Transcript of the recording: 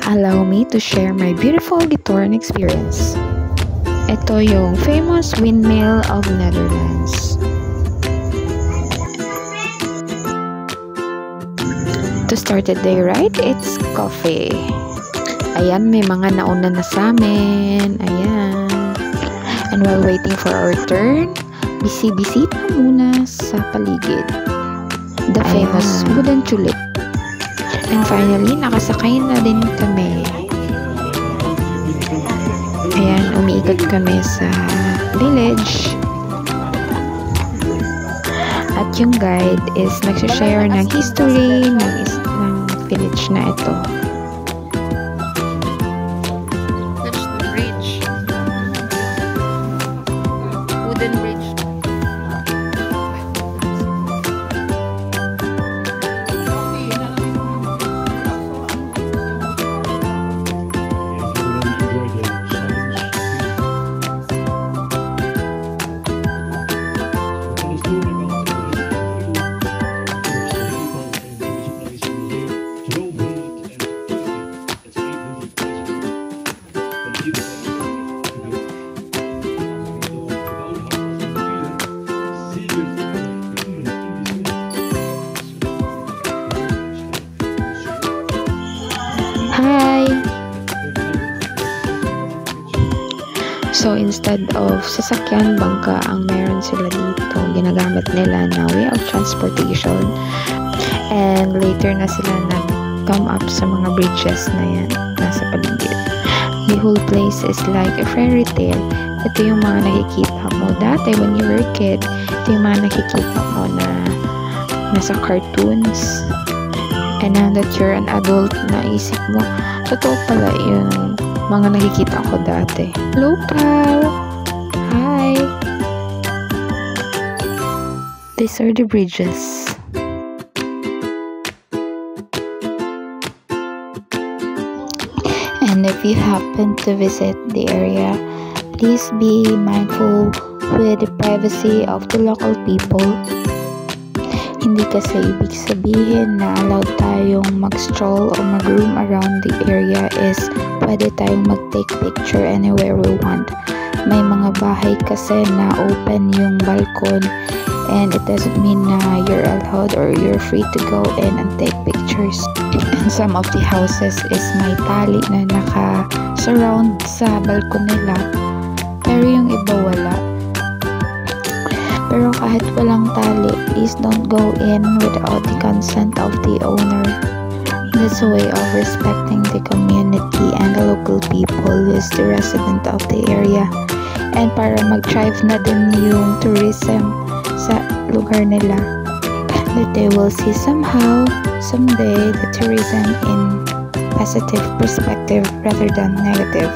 allow me to share my beautiful Gitoren experience. Ito yung famous windmill of Netherlands. To start the day right, it's coffee. Ayan, may mga nauna na sa amin. Ayan. And while waiting for our turn, bisita muna sa paligid. The famous wooden tulip. And finally, nakasakay na din kami. Ayan, umiikot kami sa village. At yung guide is nagsashare ng history ng village na ito. That's the bridge. Wooden bridge. Hi! So, instead of sasakyan, bangka ang meron sila dito. Ginagamit nila na way of transportation. And later na sila nag-come up sa mga bridges na yan, nasa paligid. The whole place is like a fairy tale. Ito yung mga nakikita mo dati when you were a kid. Ito yung mga nakikita mo na nasa cartoons. And now that you're an adult, naisip mo, totoo pala yung mga nakikita ko dati. Hello, pal! Hi! These are the bridges. And if you happen to visit the area, please be mindful with the privacy of the local people. Hindi kasi ibig sabihin na allowed tayong mag-stroll or mag-roam around the area is pwede tayong mag-take picture anywhere we want. May mga bahay kasi na open yung balcon and it doesn't mean na you're allowed or you're free to go in and take pictures. And some of the houses is may tali na naka-surround sa balcon nila pero yung iba wala. Pero kahit walang tali, please don't go in without the consent of the owner. That's a way of respecting the community and the local people who is the resident of the area. And para mag-thrive na din yung tourism sa lugar nila. That they will see somehow, someday, the tourism in positive perspective rather than negative.